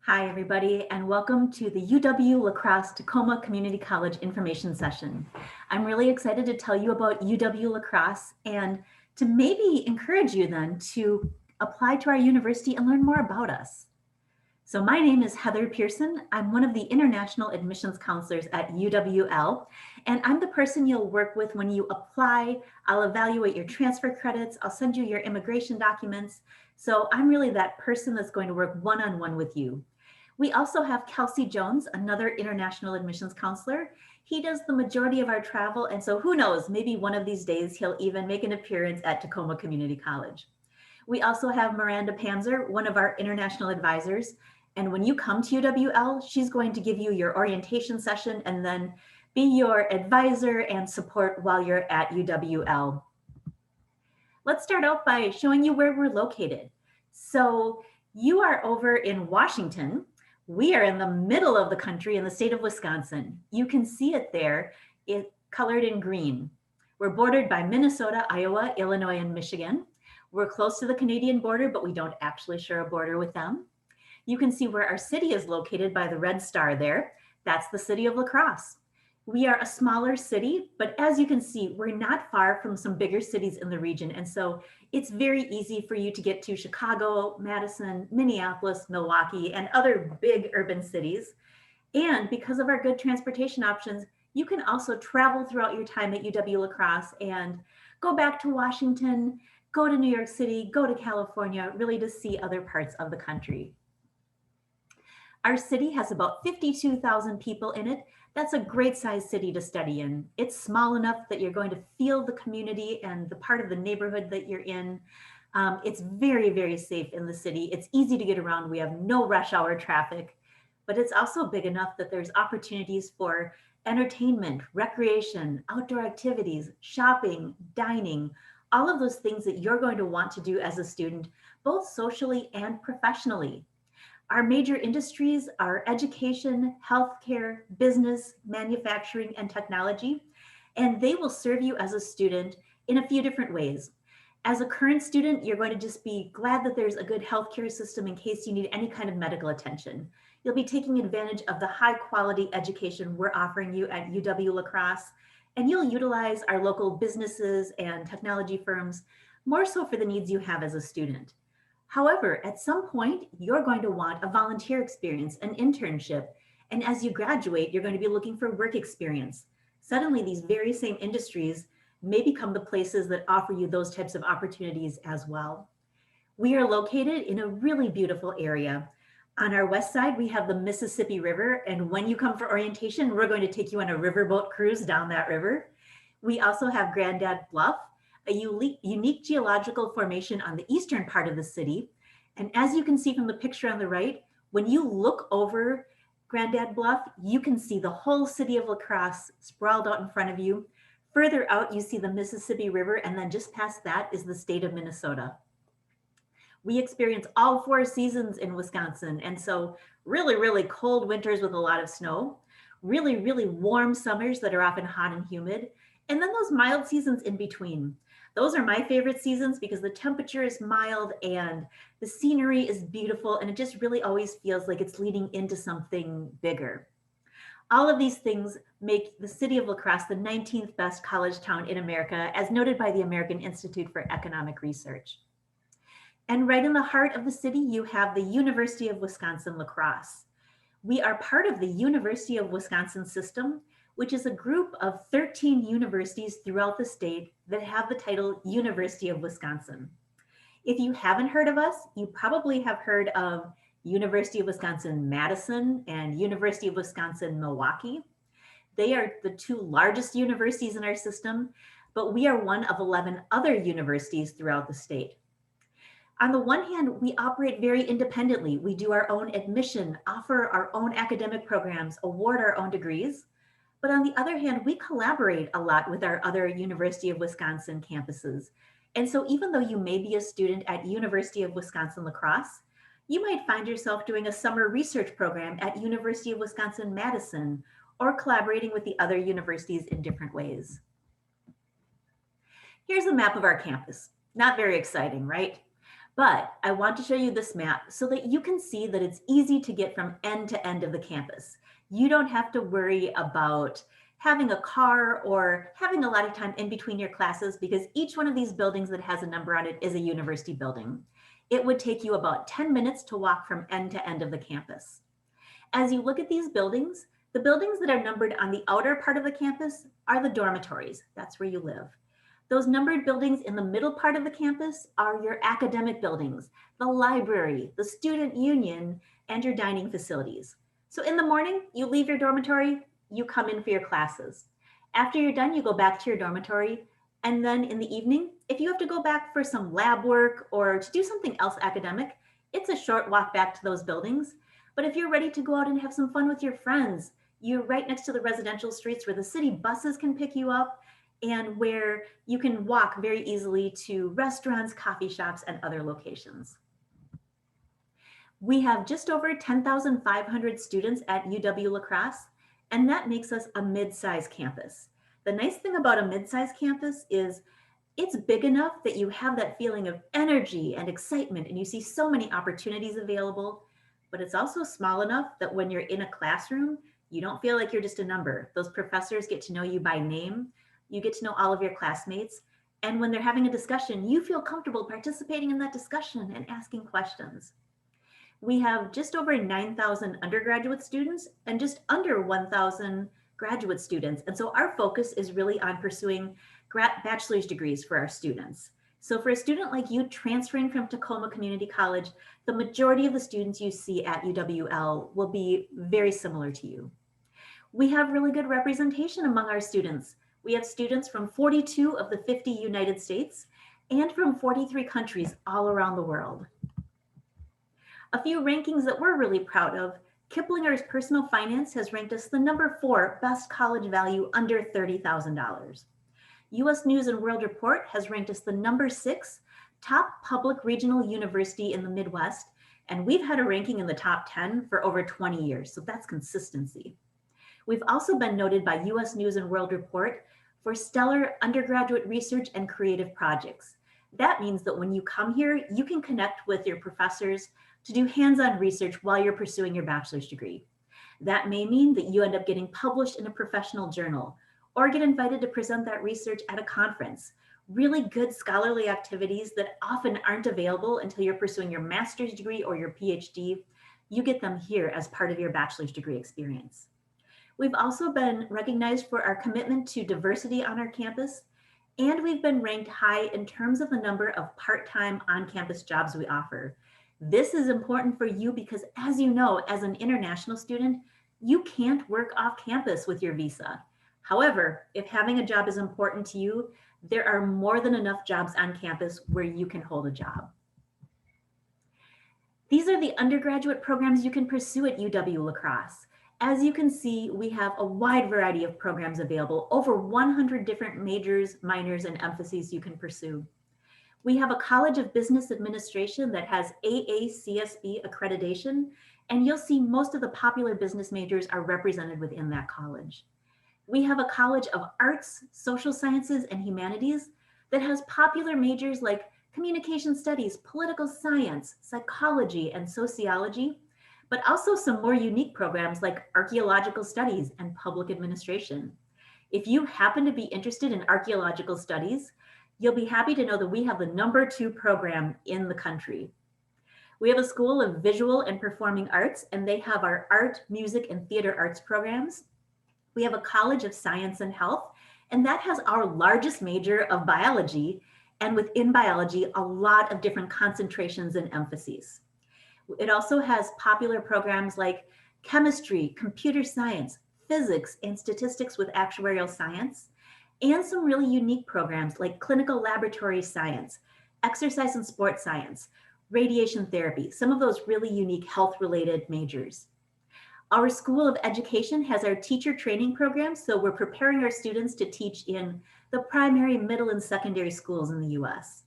Hi, everybody, and welcome to the UW-La Crosse Tacoma Community College information session. I'm really excited to tell you about UW-La Crosse and to maybe encourage you then to apply to our university and learn more about us. So my name is Heather Pearson. I'm one of the international admissions counselors at UWL, and I'm the person you'll work with when you apply. I'll evaluate your transfer credits. I'll send you your immigration documents. So I'm really that person that's going to work one-on-one with you. We also have Kelsey Jones, another international admissions counselor. He does the majority of our travel, and so who knows, maybe one of these days he'll even make an appearance at Tacoma Community College. We also have Miranda Panzer, one of our international advisors. And when you come to UWL, she's going to give you your orientation session and then be your advisor and support while you're at UWL. Let's start out by showing you where we're located. So you are over in Washington. We are in the middle of the country in the state of Wisconsin. You can see it there, it's colored in green. We're bordered by Minnesota, Iowa, Illinois, and Michigan. We're close to the Canadian border, but we don't actually share a border with them. You can see where our city is located by the red star there. That's the city of La Crosse. We are a smaller city, but as you can see, we're not far from some bigger cities in the region. And so it's very easy for you to get to Chicago, Madison, Minneapolis, Milwaukee, and other big urban cities. And because of our good transportation options, you can also travel throughout your time at UW-La Crosse and go back to Washington, go to New York City, go to California, really to see other parts of the country. Our city has about 52,000 people in it. That's a great sized city to study in. It's small enough that you're going to feel the community and the part of the neighborhood that you're in. It's very, very safe in the city. It's easy to get around. We have no rush hour traffic, but it's also big enough that there's opportunities for entertainment, recreation, outdoor activities, shopping, dining, all of those things that you're going to want to do as a student, both socially and professionally. Our major industries are education, healthcare, business, manufacturing, and technology, and they will serve you as a student in a few different ways. As a current student, you're going to just be glad that there's a good healthcare system in case you need any kind of medical attention. You'll be taking advantage of the high quality education we're offering you at UW-La Crosse, and you'll utilize our local businesses and technology firms more so for the needs you have as a student. However, at some point, you're going to want a volunteer experience, an internship, and as you graduate, you're going to be looking for work experience. Suddenly, these very same industries may become the places that offer you those types of opportunities as well. We are located in a really beautiful area. On our west side, we have the Mississippi River, and when you come for orientation, we're going to take you on a riverboat cruise down that river. We also have Grandad Bluff, a unique geological formation on the eastern part of the city. And as you can see from the picture on the right, when you look over Grandad Bluff, you can see the whole city of La Crosse sprawled out in front of you. Further out, you see the Mississippi River, and then just past that is the state of Minnesota. We experience all 4 seasons in Wisconsin, and so really, really cold winters with a lot of snow, really, really warm summers that are often hot and humid, and then those mild seasons in between. Those are my favorite seasons because the temperature is mild and the scenery is beautiful, and it just really always feels like it's leading into something bigger. All of these things make the city of La Crosse the 19th best college town in America, as noted by the American Institute for Economic Research. And right in the heart of the city, you have the University of Wisconsin-La Crosse. We are part of the University of Wisconsin system, which is a group of 13 universities throughout the state that have the title University of Wisconsin. If you haven't heard of us, you probably have heard of University of Wisconsin-Madison and University of Wisconsin-Milwaukee. They are the 2 largest universities in our system, but we are one of 11 other universities throughout the state. On the one hand, we operate very independently. We do our own admission, offer our own academic programs, award our own degrees. But on the other hand, we collaborate a lot with our other University of Wisconsin campuses. And so even though you may be a student at University of Wisconsin-La Crosse, you might find yourself doing a summer research program at University of Wisconsin-Madison or collaborating with the other universities in different ways. Here's a map of our campus. Not very exciting, right? But I want to show you this map so that you can see that it's easy to get from end to end of the campus. You don't have to worry about having a car or having a lot of time in between your classes because each one of these buildings that has a number on it is a university building. It would take you about 10 minutes to walk from end to end of the campus. As you look at these buildings, the buildings that are numbered on the outer part of the campus are the dormitories. That's where you live. Those numbered buildings in the middle part of the campus are your academic buildings, the library, the student union, and your dining facilities. So in the morning, you leave your dormitory, you come in for your classes. After you're done, you go back to your dormitory. And then in the evening, if you have to go back for some lab work or to do something else academic, it's a short walk back to those buildings. But if you're ready to go out and have some fun with your friends, you're right next to the residential streets where the city buses can pick you up and where you can walk very easily to restaurants, coffee shops, and other locations. We have just over 10,500 students at UW-La Crosse, and that makes us a mid-sized campus. The nice thing about a mid-sized campus is it's big enough that you have that feeling of energy and excitement, and you see so many opportunities available, but it's also small enough that when you're in a classroom, you don't feel like you're just a number. Those professors get to know you by name. You get to know all of your classmates. And when they're having a discussion, you feel comfortable participating in that discussion and asking questions. We have just over 9,000 undergraduate students and just under 1,000 graduate students. And so our focus is really on pursuing bachelor's degrees for our students. So for a student like you transferring from Tacoma Community College, the majority of the students you see at UWL will be very similar to you. We have really good representation among our students. We have students from 42 of the 50 United States and from 43 countries all around the world. A few rankings that we're really proud of. Kiplinger's Personal Finance has ranked us the #4 best college value under $30,000. US News and World Report has ranked us the #6 top public regional university in the Midwest, and we've had a ranking in the top 10 for over 20 years, so that's consistency. We've also been noted by US News and World Report for stellar undergraduate research and creative projects. That means that when you come here, you can connect with your professors to do hands-on research while you're pursuing your bachelor's degree. That may mean that you end up getting published in a professional journal or get invited to present that research at a conference. Really good scholarly activities that often aren't available until you're pursuing your master's degree or your PhD. You get them here as part of your bachelor's degree experience. We've also been recognized for our commitment to diversity on our campus, and we've been ranked high in terms of the number of part-time on-campus jobs we offer. This is important for you because, as you know, as an international student, you can't work off campus with your visa. However, if having a job is important to you, there are more than enough jobs on campus where you can hold a job. These are the undergraduate programs you can pursue at UW-La Crosse. As you can see, we have a wide variety of programs available, over 100 different majors, minors, and emphases you can pursue. We have a College of Business Administration that has AACSB accreditation, and you'll see most of the popular business majors are represented within that college. We have a College of Arts, Social Sciences, and Humanities that has popular majors like communication studies, political science, psychology, and sociology, but also some more unique programs like archaeological studies and public administration. If you happen to be interested in archaeological studies, you'll be happy to know that we have the #2 program in the country. We have a School of Visual and Performing Arts, and they have our art, music, and theater arts programs. We have a College of Science and Health, and that has our largest major of biology, and within biology, a lot of different concentrations and emphases. It also has popular programs like chemistry, computer science, physics, and statistics with actuarial science, and some really unique programs like clinical laboratory science, exercise and sports science, radiation therapy, some of those really unique health-related majors. Our School of Education has our teacher training program, so we're preparing our students to teach in the primary, middle, and secondary schools in the US.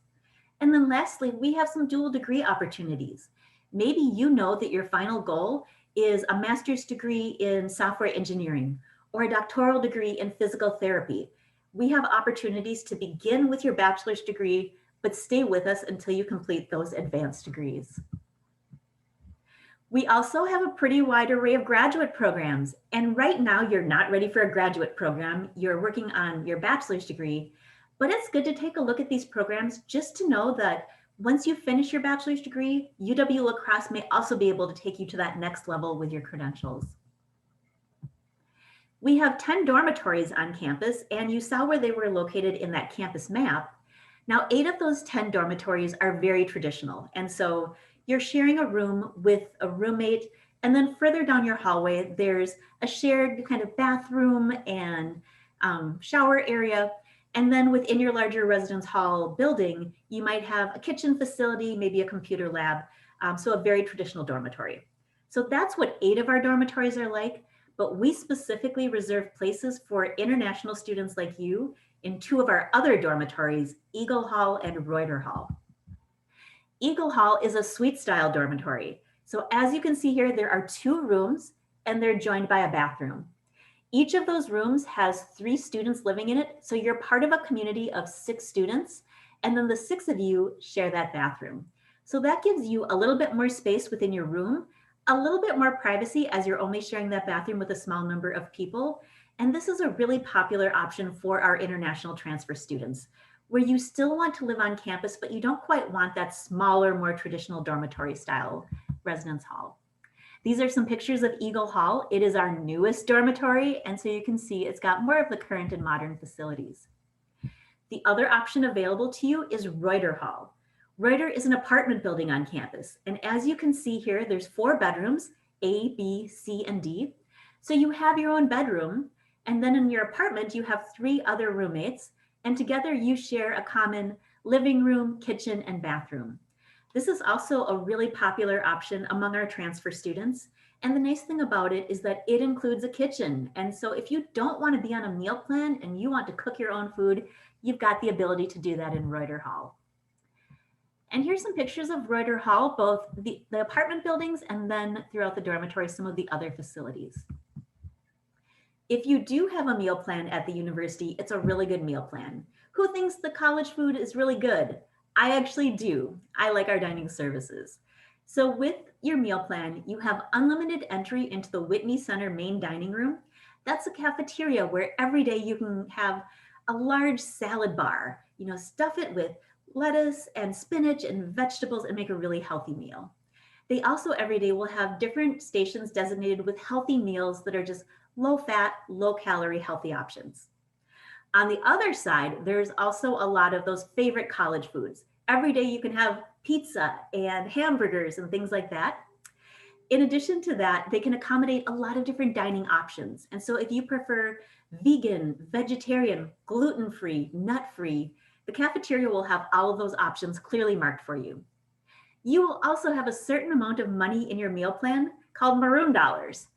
And then lastly, we have some dual degree opportunities. Maybe you know that your final goal is a master's degree in software engineering or a doctoral degree in physical therapy. We have opportunities to begin with your bachelor's degree, but stay with us until you complete those advanced degrees. We also have a pretty wide array of graduate programs. And right now you're not ready for a graduate program. You're working on your bachelor's degree, but it's good to take a look at these programs just to know that once you finish your bachelor's degree, UW-La Crosse may also be able to take you to that next level with your credentials. We have 10 dormitories on campus, and you saw where they were located in that campus map. Now, 8 of those 10 dormitories are very traditional. And so you're sharing a room with a roommate, and then further down your hallway, there's a shared kind of bathroom and shower area. And then within your larger residence hall building, you might have a kitchen facility, maybe a computer lab, so a very traditional dormitory. So that's what 8 of our dormitories are like, but we specifically reserve places for international students like you in 2 of our other dormitories, Eagle Hall and Reuter Hall. Eagle Hall is a suite style dormitory. So as you can see here, there are 2 rooms and they're joined by a bathroom. Each of those rooms has 3 students living in it. So you're part of a community of 6 students, and then the 6 of you share that bathroom. So that gives you a little bit more space within your room, a little bit more privacy as you're only sharing that bathroom with a small number of people. And this is a really popular option for our international transfer students, where you still want to live on campus, but you don't quite want that smaller, more traditional dormitory style residence hall. These are some pictures of Eagle Hall. It is our newest dormitory, and so you can see it's got more of the current and modern facilities. The other option available to you is Reuter Hall. Reuter is an apartment building on campus, and as you can see here, there's 4 bedrooms, A, B, C, and D. So you have your own bedroom, and then in your apartment, you have 3 other roommates, and together you share a common living room, kitchen, and bathroom. This is also a really popular option among our transfer students. And the nice thing about it is that it includes a kitchen. And so if you don't want to be on a meal plan and you want to cook your own food, you've got the ability to do that in Reuter Hall. And here's some pictures of Reuter Hall, both the apartment buildings and then throughout the dormitory, some of the other facilities. If you do have a meal plan at the university, it's a really good meal plan. Who thinks the college food is really good? I actually do. I like our dining services. So with your meal plan, you have unlimited entry into the Whitney Center main dining room. That's a cafeteria where every day you can have a large salad bar, stuff it with lettuce and spinach and vegetables and make a really healthy meal. They also every day will have different stations designated with healthy meals that are just low fat, low calorie, healthy options. On the other side, there's also a lot of those favorite college foods. Every day you can have pizza and hamburgers and things like that. In addition to that, they can accommodate a lot of different dining options. And so if you prefer vegan, vegetarian, gluten-free, nut-free, the cafeteria will have all of those options clearly marked for you. You will also have a certain amount of money in your meal plan called maroon dollars.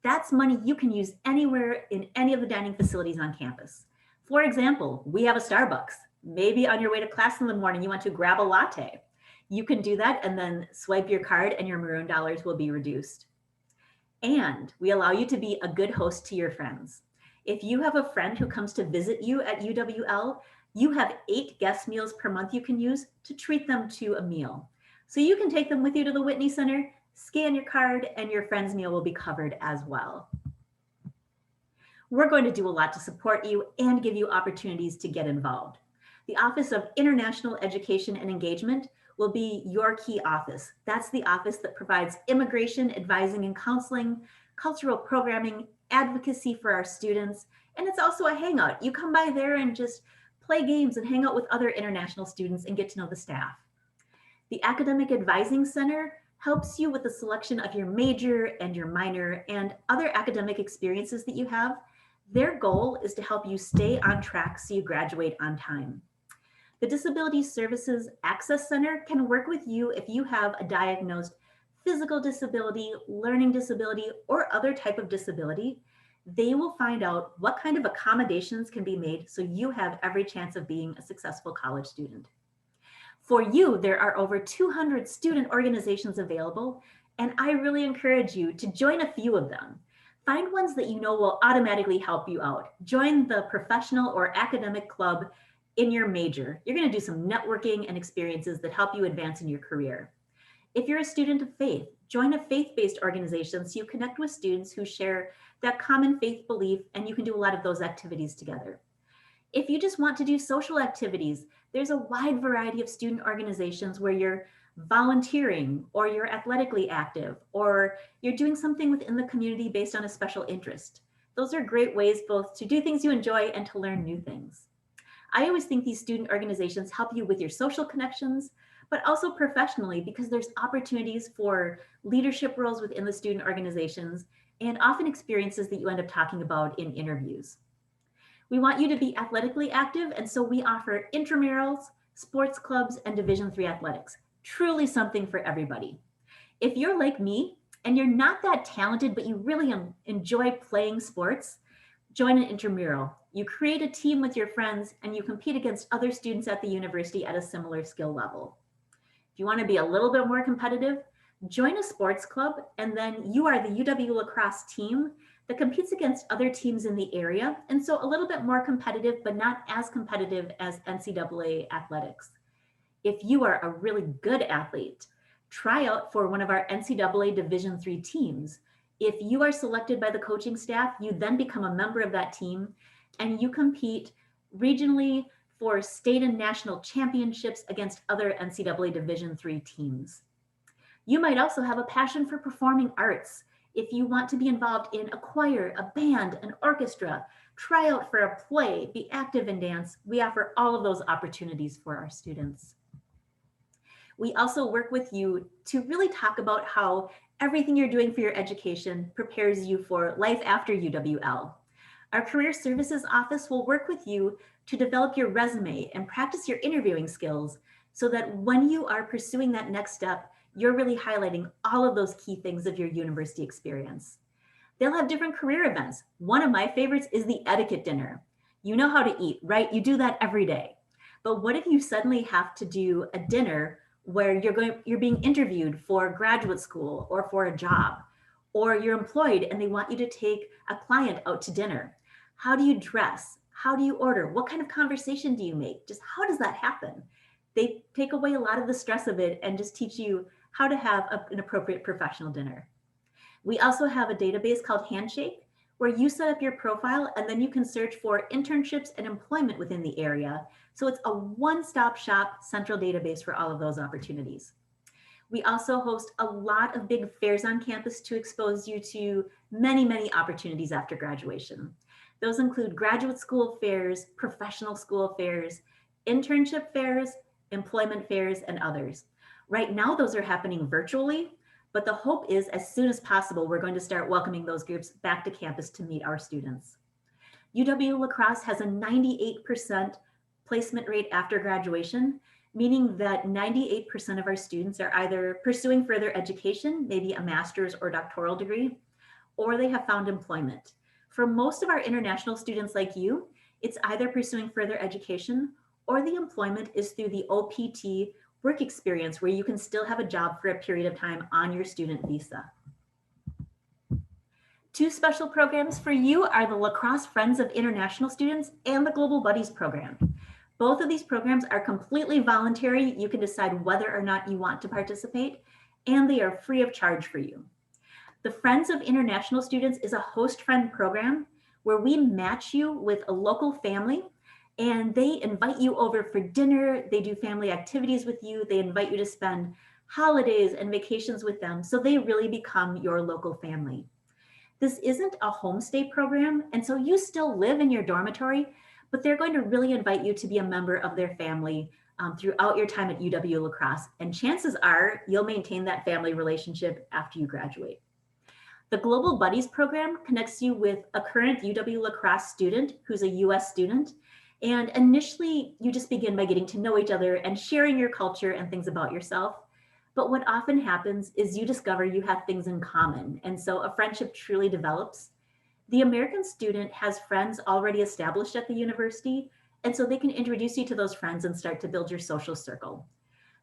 That's money you can use anywhere in any of the dining facilities on campus. For example, we have a Starbucks. Maybe on your way to class in the morning, you want to grab a latte. You can do that and then swipe your card and your maroon dollars will be reduced. And we allow you to be a good host to your friends. If you have a friend who comes to visit you at UWL, you have 8 guest meals per month you can use to treat them to a meal. So you can take them with you to the Whitney Center, scan your card, and your friend's meal will be covered as well. We're going to do a lot to support you and give you opportunities to get involved. The Office of International Education and Engagement will be your key office. That's the office that provides immigration, advising and counseling, cultural programming, advocacy for our students, and it's also a hangout. You come by there and just play games and hang out with other international students and get to know the staff. The Academic Advising Center helps you with the selection of your major and your minor and other academic experiences that you have. Their goal is to help you stay on track so you graduate on time. The Disability Services Access Center can work with you if you have a diagnosed physical disability, learning disability, or other type of disability. They will find out what kind of accommodations can be made so you have every chance of being a successful college student. For you, there are over 200 student organizations available, and I really encourage you to join a few of them. Find ones that you know will automatically help you out. Join the professional or academic club in your major. You're going to do some networking and experiences that help you advance in your career. If you're a student of faith, join a faith-based organization so you connect with students who share that common faith belief, and you can do a lot of those activities together. If you just want to do social activities, there's a wide variety of student organizations where you're volunteering or you're athletically active or you're doing something within the community based on a special interest. Those are great ways both to do things you enjoy and to learn new things. I always think these student organizations help you with your social connections, but also professionally because there's opportunities for leadership roles within the student organizations and often experiences that you end up talking about in interviews. We want you to be athletically active, and so we offer intramurals, sports clubs, and Division III athletics. Truly something for everybody. If you're like me and you're not that talented, but you really enjoy playing sports, join an intramural. You create a team with your friends and you compete against other students at the university at a similar skill level. If you want to be a little bit more competitive, join a sports club, and then you are the UW-La Crosse team that competes against other teams in the area. And so a little bit more competitive, but not as competitive as NCAA athletics. If you are a really good athlete, try out for one of our NCAA Division III teams. If you are selected by the coaching staff, you then become a member of that team and you compete regionally for state and national championships against other NCAA Division III teams. You might also have a passion for performing arts. If you want to be involved in a choir, a band, an orchestra, try out for a play, be active in dance, we offer all of those opportunities for our students. We also work with you to really talk about how everything you're doing for your education prepares you for life after UWL. Our Career Services Office will work with you to develop your resume and practice your interviewing skills so that when you are pursuing that next step, you're really highlighting all of those key things of your university experience. They'll have different career events. One of my favorites is the etiquette dinner. You know how to eat, right? You do that every day. But what if you suddenly have to do a dinner where you're being interviewed for graduate school or for a job, or you're employed and they want you to take a client out to dinner? How do you dress? How do you order? What kind of conversation do you make? Just how does that happen? They take away a lot of the stress of it and just teach you how to have an appropriate professional dinner. We also have a database called Handshake, where you set up your profile and then you can search for internships and employment within the area. So it's a one-stop shop central database for all of those opportunities. We also host a lot of big fairs on campus to expose you to many, many opportunities after graduation. Those include graduate school fairs, professional school fairs, internship fairs, employment fairs, and others. Right now, those are happening virtually, but the hope is as soon as possible, we're going to start welcoming those groups back to campus to meet our students. UW-La Crosse has a 98% placement rate after graduation, meaning that 98% of our students are either pursuing further education, maybe a master's or doctoral degree, or they have found employment. For most of our international students like you, it's either pursuing further education or the employment is through the OPT work experience where you can still have a job for a period of time on your student visa. Two special programs for you are the La Crosse Friends of International Students and the Global Buddies program. Both of these programs are completely voluntary. You can decide whether or not you want to participate, and they are free of charge for you. The Friends of International Students is a host friend program where we match you with a local family and they invite you over for dinner. They do family activities with you. They invite you to spend holidays and vacations with them. So they really become your local family. This isn't a homestay program. And so you still live in your dormitory, but they're going to really invite you to be a member of their family throughout your time at UW-La Crosse. And chances are you'll maintain that family relationship after you graduate. The Global Buddies program connects you with a current UW-La Crosse student who's a US student. And initially, you just begin by getting to know each other and sharing your culture and things about yourself. But what often happens is you discover you have things in common. And so a friendship truly develops. The American student has friends already established at the university, and so they can introduce you to those friends and start to build your social circle.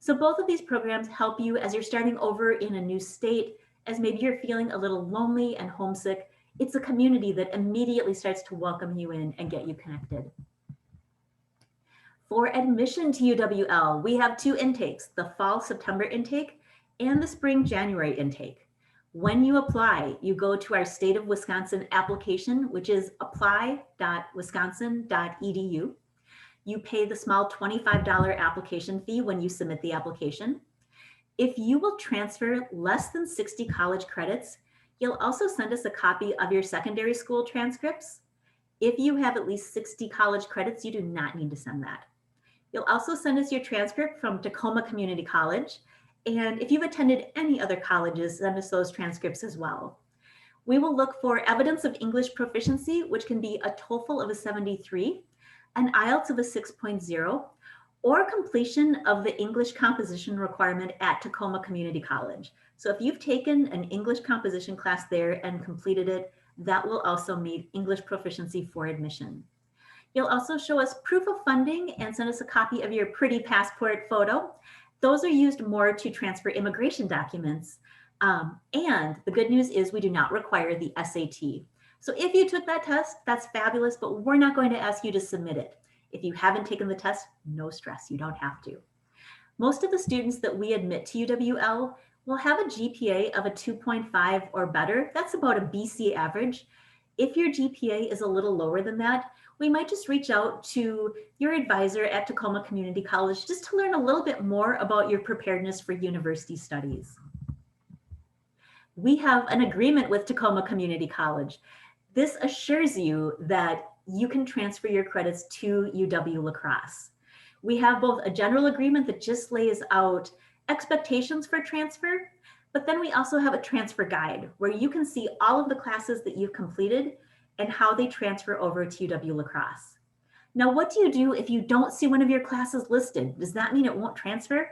So both of these programs help you as you're starting over in a new state, as maybe you're feeling a little lonely and homesick. It's a community that immediately starts to welcome you in and get you connected. For admission to UWL, we have two intakes, the fall September intake and the spring January intake. When you apply, you go to our state of Wisconsin application, which is apply.wisconsin.edu. You pay the small $25 application fee when you submit the application. If you will transfer less than 60 college credits, you'll also send us a copy of your secondary school transcripts. If you have at least 60 college credits, you do not need to send that. You'll also send us your transcript from Tacoma Community College. And if you've attended any other colleges, send us those transcripts as well. We will look for evidence of English proficiency, which can be a TOEFL of a 73, an IELTS of a 6.0, or completion of the English composition requirement at Tacoma Community College. So if you've taken an English composition class there and completed it, that will also meet English proficiency for admission. You'll also show us proof of funding and send us a copy of your pretty passport photo. Those are used more to transfer immigration documents. And the good news is we do not require the SAT. So if you took that test, that's fabulous, but we're not going to ask you to submit it. If you haven't taken the test, no stress, you don't have to. Most of the students that we admit to UWL will have a GPA of a 2.5 or better. That's about a BC average. If your GPA is a little lower than that, we might just reach out to your advisor at Tacoma Community College just to learn a little bit more about your preparedness for university studies. We have an agreement with Tacoma Community College. This assures you that you can transfer your credits to UW-La Crosse. We have both a general agreement that just lays out expectations for transfer, but then we also have a transfer guide where you can see all of the classes that you've completed and how they transfer over to UW-La Crosse. Now, what do you do if you don't see one of your classes listed? Does that mean it won't transfer?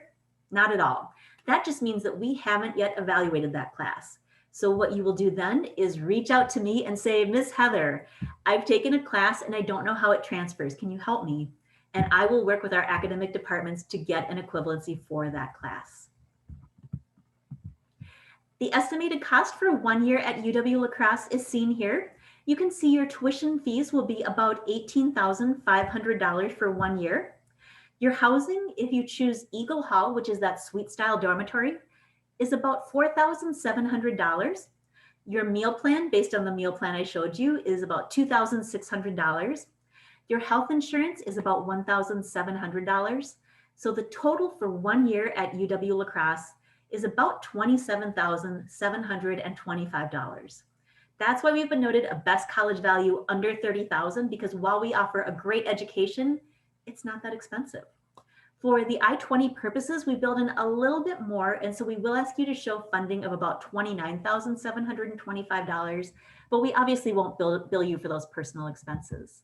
Not at all. That just means that we haven't yet evaluated that class. So what you will do then is reach out to me and say, Miss Heather, I've taken a class and I don't know how it transfers. Can you help me? And I will work with our academic departments to get an equivalency for that class. The estimated cost for 1 year at UW-La Crosse is seen here. You can see your tuition fees will be about $18,500 for 1 year. Your housing, if you choose Eagle Hall, which is that suite style dormitory, is about $4,700. Your meal plan, based on the meal plan I showed you, is about $2,600. Your health insurance is about $1,700. So the total for 1 year at UW-La Crosse is about $27,725. That's why we've been noted a best college value under $30,000, because while we offer a great education, it's not that expensive. For the I-20 purposes, we build in a little bit more, and so we will ask you to show funding of about $29,725, but we obviously won't bill you for those personal expenses.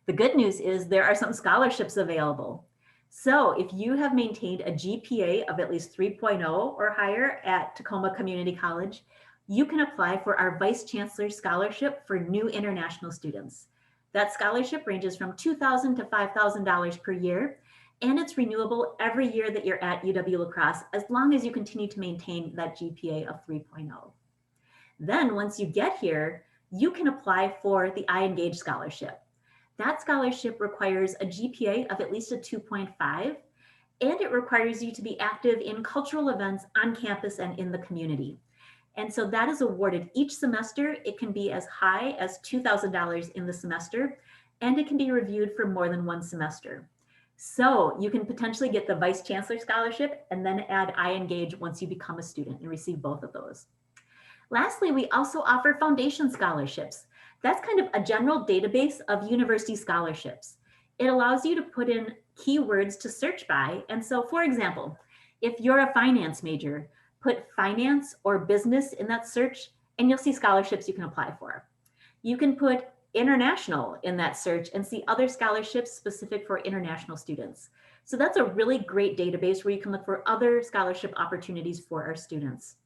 The good news is there are some scholarships available. So if you have maintained a GPA of at least 3.0 or higher at Tacoma Community College, you can apply for our Vice Chancellor Scholarship for new international students. That scholarship ranges from $2,000 to $5,000 per year, and it's renewable every year that you're at UW-La Crosse, as long as you continue to maintain that GPA of 3.0. Then once you get here, you can apply for the iEngage Scholarship. That scholarship requires a GPA of at least a 2.5, and it requires you to be active in cultural events on campus and in the community. And so that is awarded each semester. It can be as high as $2,000 in the semester, and it can be reviewed for more than one semester. So you can potentially get the Vice Chancellor Scholarship and then add iEngage once you become a student and receive both of those. Lastly, we also offer foundation scholarships. That's kind of a general database of university scholarships. It allows you to put in keywords to search by. And so, for example, if you're a finance major, put finance or business in that search, and you'll see scholarships you can apply for. You can put international in that search and see other scholarships specific for international students. So that's a really great database where you can look for other scholarship opportunities for our students.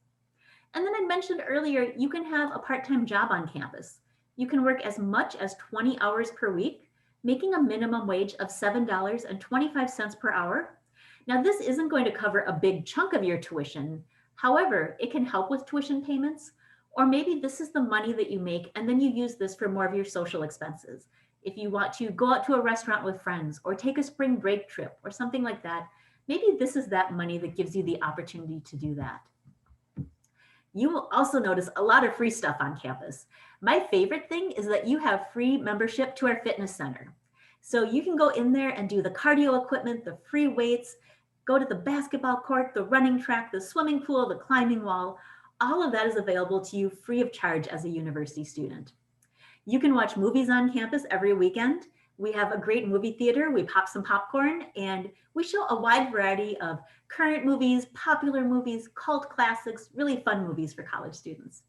And then I mentioned earlier, you can have a part-time job on campus. You can work as much as 20 hours per week, making a minimum wage of $7.25 per hour. Now, this isn't going to cover a big chunk of your tuition. However, it can help with tuition payments, or maybe this is the money that you make and then you use this for more of your social expenses. if you want to go out to a restaurant with friends or take a spring break trip or something like that, maybe this is that money that gives you the opportunity to do that. You will also notice a lot of free stuff on campus. My favorite thing is that you have free membership to our fitness center. So you can go in there and do the cardio equipment, the free weights, go to the basketball court, the running track, the swimming pool, the climbing wall. All of that is available to you free of charge as a university student. You can watch movies on campus every weekend. We have a great movie theater. We pop some popcorn and we show a wide variety of current movies, popular movies, cult classics, really fun movies for college students.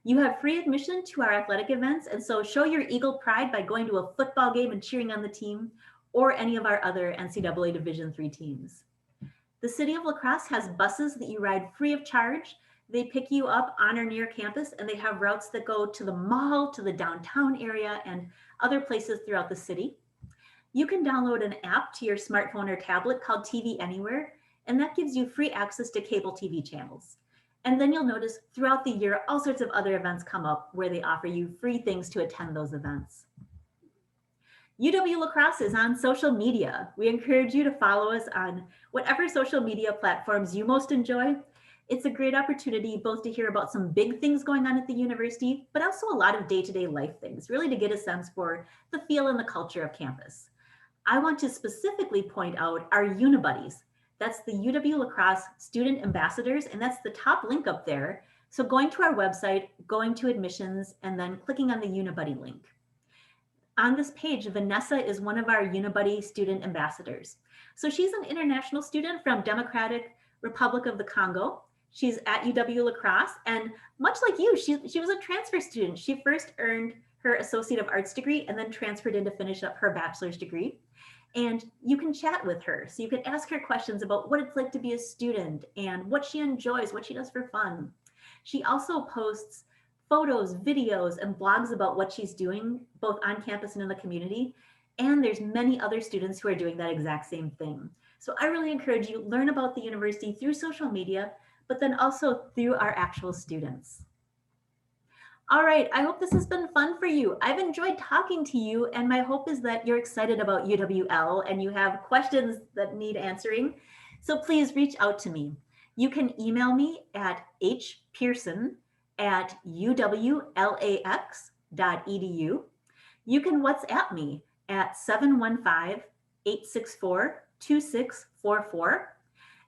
You have free admission to our athletic events, and so show your Eagle pride by going to a football game and cheering on the team or any of our other NCAA Division III teams. The City of La Crosse has buses that you ride free of charge. They pick you up on or near campus, and they have routes that go to the mall, to the downtown area, and other places throughout the city. You can download an app to your smartphone or tablet called TV Anywhere, and that gives you free access to cable TV channels. And then you'll notice throughout the year, all sorts of other events come up where they offer you free things to attend those events. UW-La Crosse is on social media. We encourage you to follow us on whatever social media platforms you most enjoy. It's a great opportunity both to hear about some big things going on at the university, but also a lot of day-to-day life things, really to get a sense for the feel and the culture of campus. I want to specifically point out our Unibuddies. That's the UW-La Crosse Student Ambassadors, and that's the top link up there. So going to our website, going to admissions, and then clicking on the Unibuddy link. On this page, Vanessa is one of our Unibuddy student ambassadors. So she's an international student from Democratic Republic of the Congo. She's at UW-La Crosse, and much like you, she was a transfer student. She first earned her Associate of Arts degree and then transferred in to finish up her bachelor's degree. And you can chat with her. So you can ask her questions about what it's like to be a student and what she enjoys, what she does for fun. She also posts photos, videos, and blogs about what she's doing, both on campus and in the community. And there's many other students who are doing that exact same thing. So I really encourage you, learn about the university through social media, but then also through our actual students. All right, I hope this has been fun for you. I've enjoyed talking to you, and my hope is that you're excited about UWL and you have questions that need answering. So please reach out to me. You can email me at hpearson@uwlax.edu. You can WhatsApp me at 715-864-2644.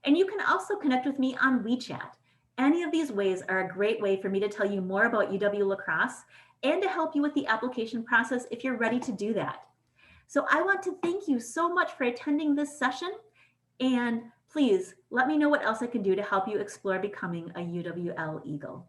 And you can also connect with me on WeChat. Any of these ways are a great way for me to tell you more about UW-La Crosse and to help you with the application process if you're ready to do that. So I want to thank you so much for attending this session, and please let me know what else I can do to help you explore becoming a UWL Eagle.